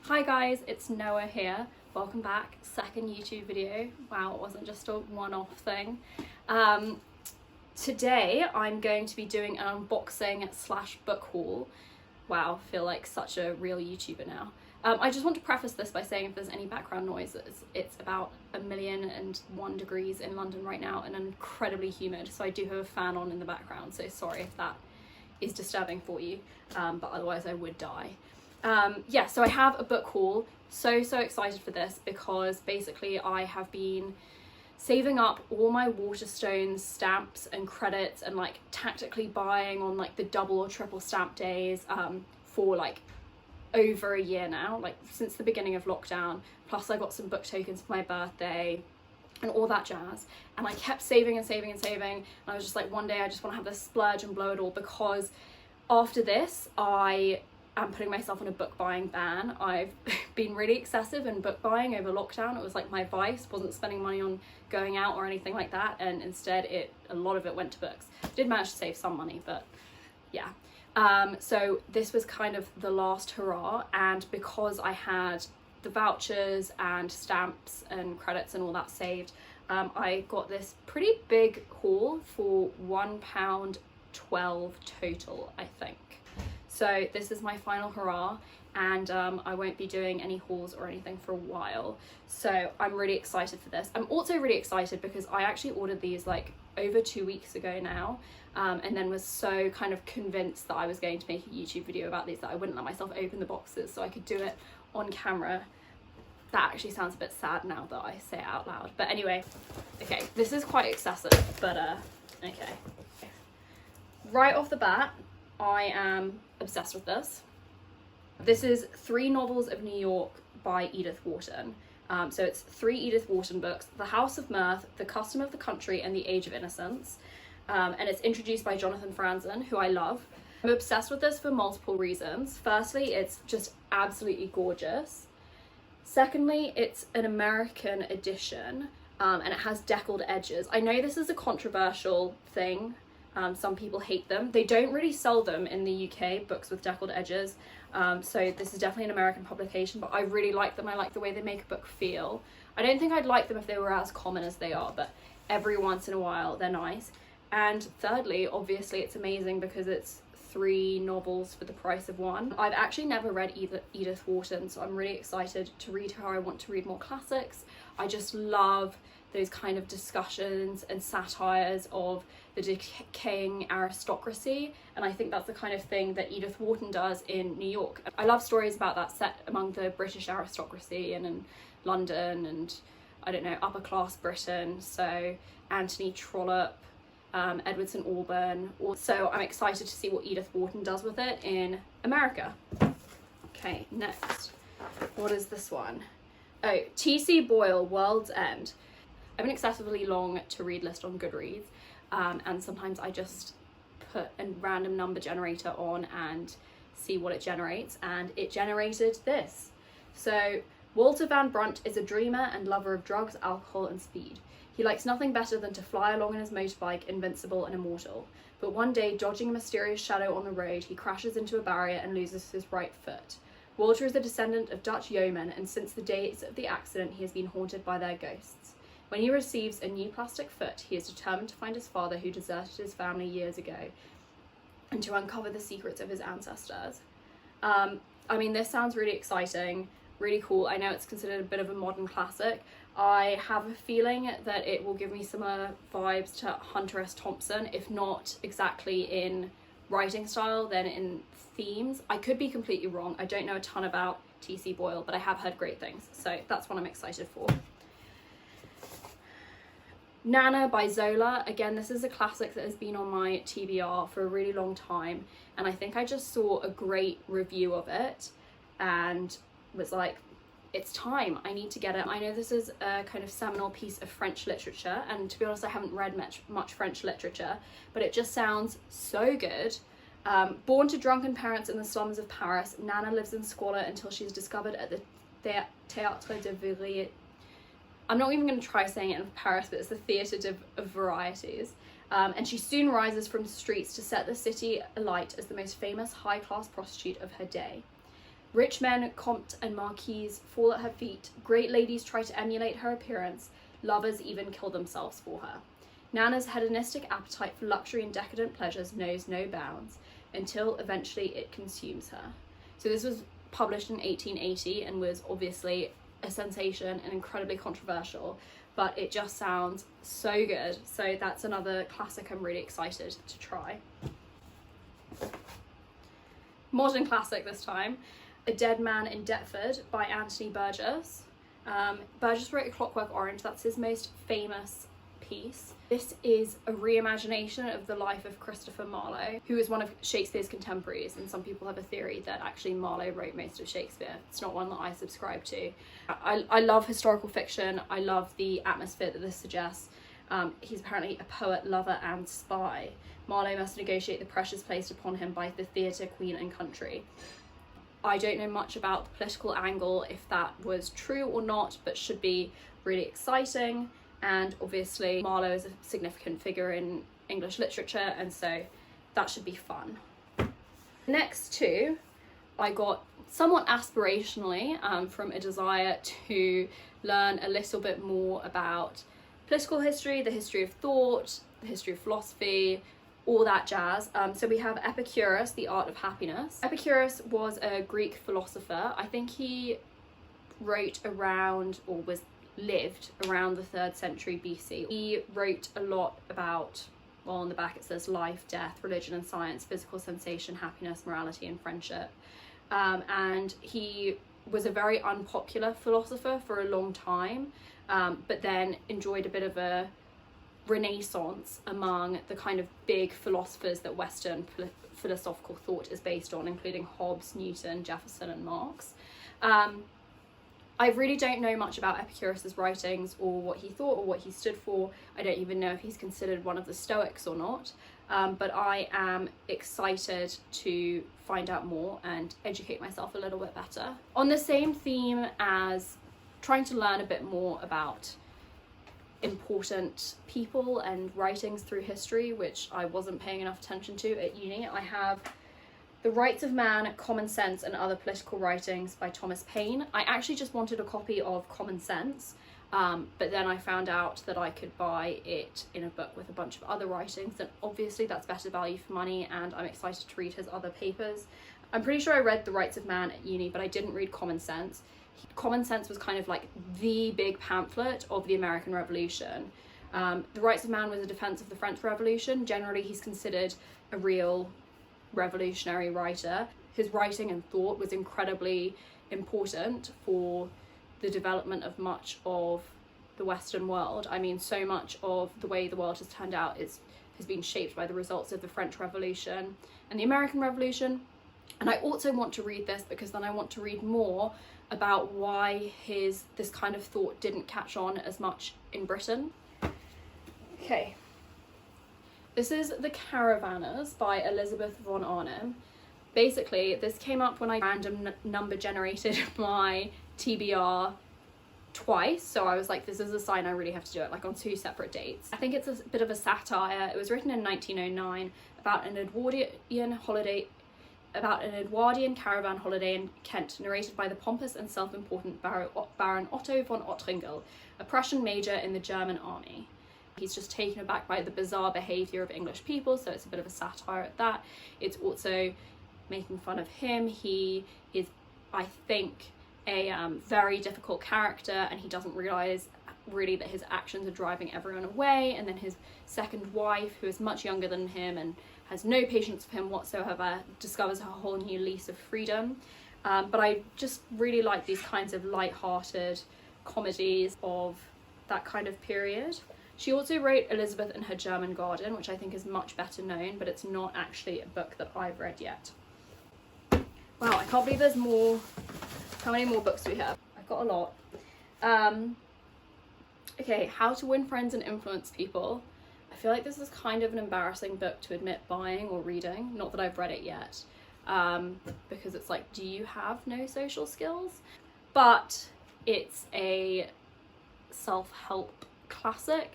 Hi guys, it's Noah here. Welcome back. Second YouTube video. Wow, it wasn't just a one-off thing. Today I'm going to be doing an unboxing slash book haul. Wow, I feel like such a real YouTuber now. I just want to preface this by saying if there's any background noise, it's about 1,001 degrees in London right now and incredibly humid, so I do have a fan on in the background, so sorry if that is disturbing for you, but otherwise I would die. Yeah, so I have a book haul. So excited for this because basically I have been saving up all my waterstones stamps and credits and like tactically buying on like the double or triple stamp days for like over a year now, like since the beginning of lockdown. Plus I got some book tokens for my birthday and all that jazz, and I kept saving and saving and saving, and I was just like, one day I just want to have this splurge and blow it all, because after this I'm putting myself on a book buying ban. I've been really excessive in book buying over lockdown. It was like my vice, wasn't spending money on going out or anything like that, and instead a lot of it went to books. Did manage to save some money, but yeah. So this was kind of the last hurrah, and because I had the vouchers and stamps and credits and all that saved, I got this pretty big haul for £1.12 total, I think. So this is my final hurrah, and I won't be doing any hauls or anything for a while. So I'm really excited for this. I'm also really excited because I actually ordered these like over 2 weeks ago now, and then was so kind of convinced that I was going to make a YouTube video about these that I wouldn't let myself open the boxes so I could do it on camera. That actually sounds a bit sad now that I say it out loud. But anyway, okay, this is quite excessive, but okay. Right off the bat, I am obsessed with this. This is 3 novels of New York by Edith Wharton. So it's 3 Edith Wharton books: The House of Mirth, The Custom of the Country, and The Age of Innocence. And it's introduced by Jonathan Franzen, who I love. I'm obsessed with this for multiple reasons. Firstly, it's just absolutely gorgeous. Secondly, it's an American edition, and it has deckled edges. I know this is a controversial thing. Some people hate them. They don't really sell them in the UK, books with deckled edges. So this is definitely an American publication, but I really like them. I like the way they make a book feel. I don't think I'd like them if they were as common as they are, but every once in a while they're nice. And thirdly, obviously it's amazing because it's 3 novels for the price of 1. I've actually never read Edith Wharton, so I'm really excited to read her. I want to read more classics. I just love those kind of discussions and satires of the decaying aristocracy, and I think that's the kind of thing that Edith Wharton does in New York. I love stories about that set among the British aristocracy and in London and, I don't know, upper class Britain. So Anthony Trollope, Edward St. Alban. So I'm excited to see what Edith Wharton does with it in America. Okay, next. What is this one? Oh, T.C. Boyle, World's End. I have an excessively long to read list on Goodreads, and sometimes I just put a random number generator on and see what it generates, and it generated this. So Walter Van Brunt is a dreamer and lover of drugs, alcohol and speed. He likes nothing better than to fly along on his motorbike, invincible and immortal. But one day, dodging a mysterious shadow on the road, he crashes into a barrier and loses his right foot. Walter is a descendant of Dutch yeomen, and since the days of the accident he has been haunted by their ghosts. When he receives a new plastic foot, he is determined to find his father, who deserted his family years ago, and to uncover the secrets of his ancestors. I mean, this sounds really exciting, really cool. I know it's considered a bit of a modern classic. I have a feeling that it will give me similar vibes to Hunter S. Thompson, if not exactly in writing style, then in themes. I could be completely wrong. I don't know a ton about T.C. Boyle, but I have heard great things, so that's what I'm excited for. Nana by Zola. Again, this is a classic that has been on my TBR for a really long time, and I think I just saw a great review of it and was like, it's time, I need to get it. I know this is a kind of seminal piece of French literature, and to be honest I haven't read much French literature, but it just sounds so good. Born to drunken parents in the slums of Paris, Nana lives in squalor until she's discovered at the Théâtre de Variétés. I'm not even going to try saying it in Paris, but it's the Theatre of Varieties. And she soon rises from the streets to set the city alight as the most famous high-class prostitute of her day. Rich men, comte and marquises, fall at her feet. Great ladies try to emulate her appearance. Lovers even kill themselves for her. Nana's hedonistic appetite for luxury and decadent pleasures knows no bounds, until eventually it consumes her. So this was published in 1880 and was obviously a sensation and incredibly controversial, but it just sounds so good. So that's another classic I'm really excited to try. Modern classic this time, A Dead Man in Deptford by Anthony Burgess. Burgess wrote A Clockwork Orange, that's his most famous piece. This is a reimagination of the life of Christopher Marlowe, who is one of Shakespeare's contemporaries, and some people have a theory that actually Marlowe wrote most of Shakespeare. It's not one that I subscribe to. I love historical fiction. I love the atmosphere that this suggests. He's apparently a poet, lover and spy. Marlowe must negotiate the pressures placed upon him by the theatre, queen and country. I don't know much about the political angle, if that was true or not, but should be really exciting. And obviously Marlowe is a significant figure in English literature, and so that should be fun. Next two, I got somewhat aspirationally from a desire to learn a little bit more about political history, the history of thought, the history of philosophy, all that jazz. So we have Epicurus, The Art of Happiness. Epicurus was a Greek philosopher. I think he wrote around, or lived around the 3rd century BC. He wrote a lot about, well, on the back it says life, death, religion and science, physical sensation, happiness, morality and friendship. And he was a very unpopular philosopher for a long time, but then enjoyed a bit of a renaissance among the kind of big philosophers that Western philosophical thought is based on, including Hobbes, Newton, Jefferson and Marx. I really don't know much about Epicurus's writings or what he thought or what he stood for. I don't even know if he's considered one of the Stoics or not, but I am excited to find out more and educate myself a little bit better. On the same theme as trying to learn a bit more about important people and writings through history, which I wasn't paying enough attention to at uni, I have The Rights of Man, Common Sense and Other Political Writings by Thomas Paine. I actually just wanted a copy of Common Sense, but then I found out that I could buy it in a book with a bunch of other writings, and obviously that's better value for money, and I'm excited to read his other papers. I'm pretty sure I read The Rights of Man at uni, but I didn't read Common Sense. Common Sense was kind of like the big pamphlet of the American Revolution. The Rights of Man was a defense of the French Revolution. Generally, he's considered a real revolutionary writer. His writing and thought was incredibly important for the development of much of the Western world. I mean, so much of the way the world has turned out has been shaped by the results of the French Revolution and the American Revolution. And I also want to read this because then I want to read more about why this kind of thought didn't catch on as much in Britain. Okay. This is The Caravanners by Elizabeth von Arnim. Basically, this came up when I random number generated my TBR twice, so I was like, this is a sign I really have to do it, like on 2 separate dates. I think it's a bit of a satire. It was written in 1909 about an Edwardian caravan holiday in Kent, narrated by the pompous and self-important Baron Otto von Ottringel, a Prussian major in the German army. He's just taken aback by the bizarre behaviour of English people, so it's a bit of a satire at that. It's also making fun of him. He is, I think, a very difficult character, and he doesn't realise really that his actions are driving everyone away. And then his second wife, who is much younger than him and has no patience for him whatsoever, discovers a whole new lease of freedom. But I just really like these kinds of light-hearted comedies of that kind of period. She also wrote Elizabeth and Her German Garden, which I think is much better known, but it's not actually a book that I've read yet. Wow, I can't believe there's more. How many more books do we have? I've got a lot. Okay, How to Win Friends and Influence People. I feel like this is kind of an embarrassing book to admit buying or reading. Not that I've read it yet, because it's like, do you have no social skills? But it's a self-help classic.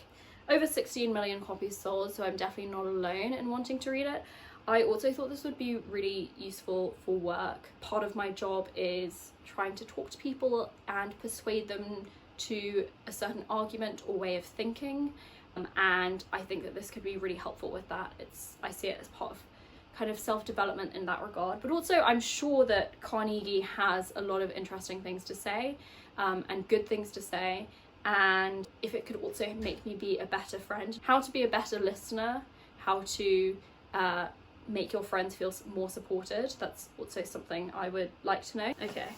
Over 16 million copies sold, so I'm definitely not alone in wanting to read it. I also thought this would be really useful for work. Part of my job is trying to talk to people and persuade them to a certain argument or way of thinking, and I think that this could be really helpful with that. I see it as part of kind of self-development in that regard, but also I'm sure that Carnegie has a lot of interesting things to say, and good things to say, and if it could also make me be a better friend, how to be a better listener, how to make your friends feel more supported, that's also something I would like to know. Okay.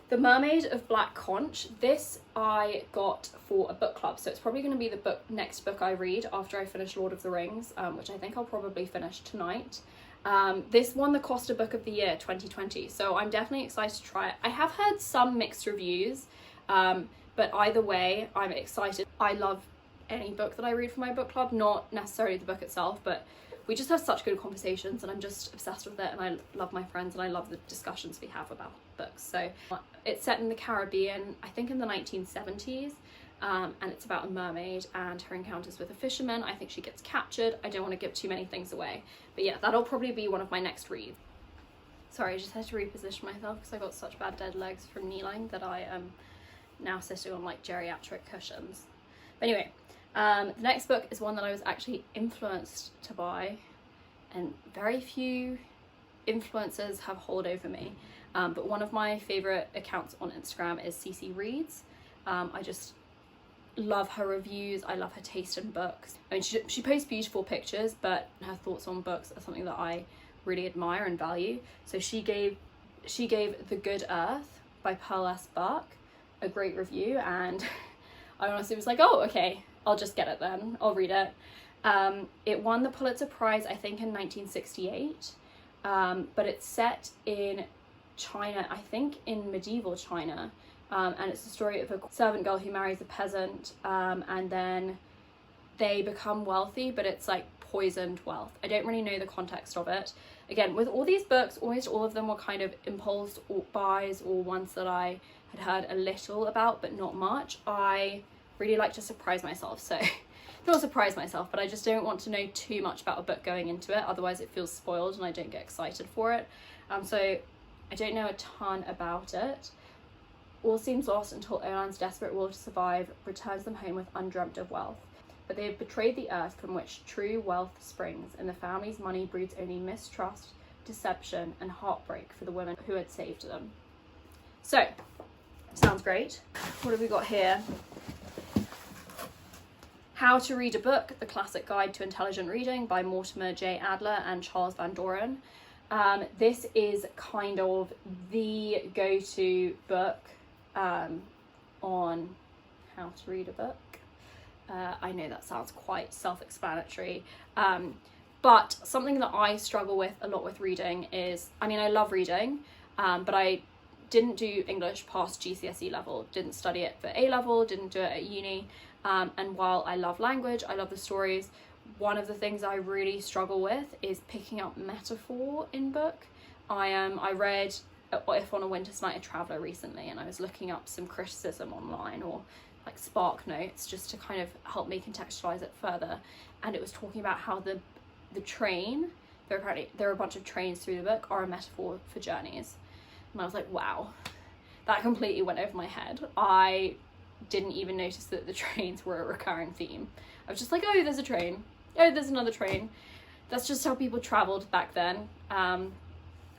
The Mermaid of Black Conch. This I got for a book club, so it's probably going to be the next book I read after I finish Lord of the Rings, which I think I'll probably finish tonight. This won the Costa Book of the Year 2020, so I'm definitely excited to try it. I have heard some mixed reviews, but either way, I'm excited. I love any book that I read for my book club, not necessarily the book itself, but we just have such good conversations and I'm just obsessed with it, and I love my friends and I love the discussions we have about books. So it's set in the Caribbean, I think in the 1970s, and it's about a mermaid and her encounters with a fisherman. I think she gets captured. I don't want to give too many things away, but yeah, that'll probably be one of my next reads. Sorry, I just had to reposition myself because I got such bad dead legs from kneeling that I am now sitting on like geriatric cushions. But anyway, the next book is one that I was actually influenced to buy, and very few influencers have hold over me, but one of my favourite accounts on Instagram is CC Reads. I just love her reviews, I love her taste in books. I mean, she posts beautiful pictures, but her thoughts on books are something that I really admire and value. So she gave The Good Earth by Pearl S. Buck a great review, and I honestly was like, oh, okay, I'll just get it then, I'll read it. It won the Pulitzer Prize, I think in 1968, but it's set in China, I think in medieval China, and it's the story of a servant girl who marries a peasant, and then they become wealthy, but it's like poisoned wealth. I don't really know the context of it. Again, with all these books, almost all of them were kind of impulse buys or ones that I had heard a little about, but not much. I really like to surprise myself, so not surprise myself, but I just don't want to know too much about a book going into it, otherwise it feels spoiled and I don't get excited for it. So I don't know a ton about it. All seems lost until Olan's desperate will to survive returns them home with undreamt of wealth. But they have betrayed the earth from which true wealth springs, and the family's money breeds only mistrust, deception, and heartbreak for the women who had saved them. So, sounds great. What have we got here? How to Read a Book, The Classic Guide to Intelligent Reading by Mortimer J. Adler and Charles Van Doren. This is kind of the go-to book on how to read a book. I know that sounds quite self-explanatory, but something that I struggle with a lot with reading is, I mean, I love reading, but I didn't do English past GCSE level, didn't study it for A level, didn't do it at uni, and while I love language, I love the stories, one of the things I really struggle with is picking up metaphor in book. I read If on a Winter's Night a Traveller recently, and I was looking up some criticism online, or like Spark Notes, just to kind of help me contextualize it further, and it was talking about how the train, there are a bunch of trains through the book, are a metaphor for journeys. And I was like, wow, that completely went over my head. I didn't even notice that the trains were a recurring theme. I was just like, oh, there's a train, oh, there's another train. That's just how people traveled back then.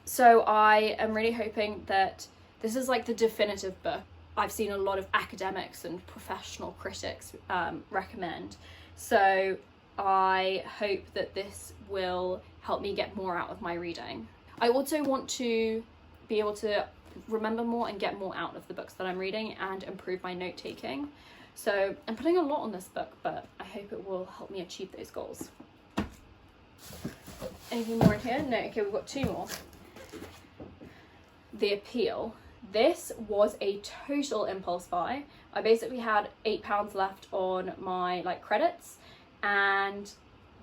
So I am really hoping that this is like the definitive book. I've seen a lot of academics and professional critics recommend. So I hope that this will help me get more out of my reading. I also want to be able to remember more and get more out of the books that I'm reading and improve my note taking. So I'm putting a lot on this book, but I hope it will help me achieve those goals. Anything more in here? No, okay, we've got two more. The Appeal. This was a total impulse buy. I basically had £8 left on my credits, and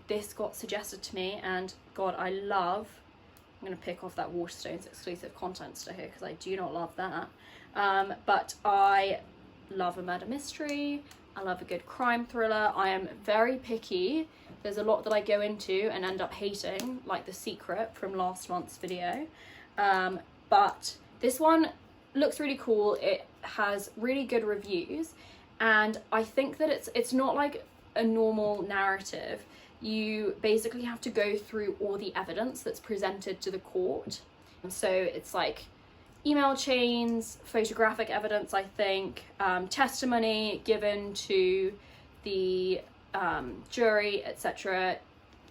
this got suggested to me, and God, I'm going to pick off that Waterstones exclusive content sticker here because I do not love that. But I love a murder mystery. I love a good crime thriller. I am very picky There's a lot that I go into and end up hating, like The Secret from last month's video. But this one looks really cool. It has really good reviews, and I think that it's not like a normal narrative. You basically have to go through all the evidence that's presented to the court. So it's like email chains, photographic evidence, I think, testimony given to the jury, etc.,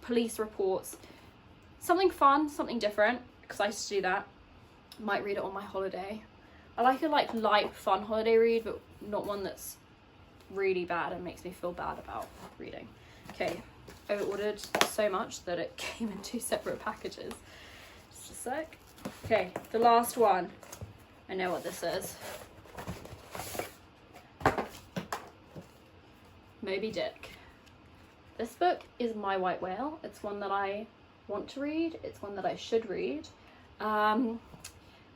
police reports. Something fun, something different. Excited to do that. Might read it on my holiday. I like a light, fun holiday read, but not one that's really bad and makes me feel bad about reading. Okay, I ordered so much that it came in 2 separate packages. Just a sec. Okay, the last one. I know what this is. Moby Dick. This book is my white whale. It's one that I want to read. It's one that I should read.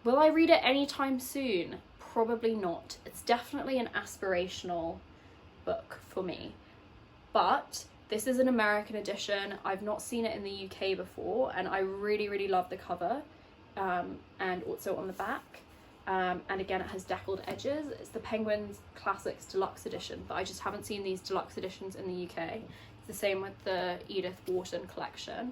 Will I read it anytime soon? Probably not. It's definitely an aspirational book for me. But this is an American edition. I've not seen it in the UK before, and I really, really love the cover, and also on the back. And again, it has deckled edges. It's the Penguins Classics Deluxe Edition, but I just haven't seen these deluxe editions in the UK. It's the same with the Edith Wharton collection.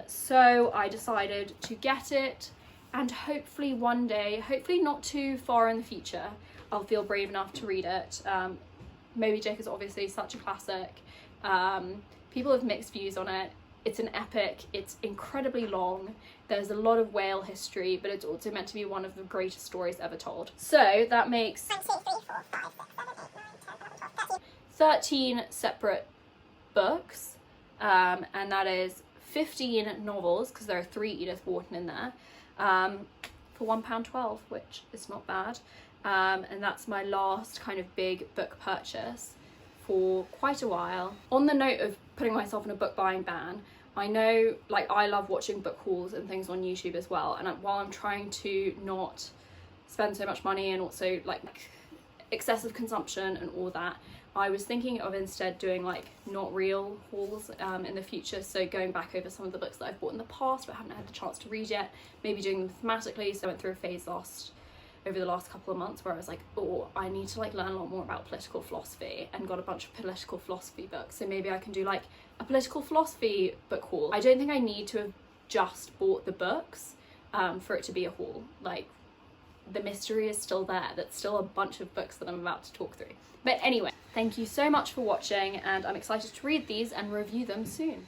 So I decided to get it, and hopefully one day, hopefully not too far in the future, I'll feel brave enough to read it. Moby Dick is obviously such a classic. People have mixed views on it. It's an epic, it's incredibly long, there's a lot of whale history, but it's also meant to be one of the greatest stories ever told. So that makes 13 separate books, and that is 15 novels, because there are 3 Edith Wharton in there, for £1.12, which is not bad. And that's my last kind of big book purchase for quite a while. On the note of putting myself in a book buying ban, I know, like, I love watching book hauls and things on YouTube as well, and while I'm trying to not spend so much money and also like excessive consumption and all that, I was thinking of instead doing like not real hauls in the future, so going back over some of the books that I've bought in the past but haven't had the chance to read yet, maybe doing them thematically. So I went through a phase over the last couple of months where I was like, oh, I need to like learn a lot more about political philosophy, and got a bunch of political philosophy books, so maybe I can do like a political philosophy book haul. I don't think I need to have just bought the books for it to be a haul. Like, the mystery is still there. That's still a bunch of books that I'm about to talk through. But anyway, thank you so much for watching, and I'm excited to read these and review them soon.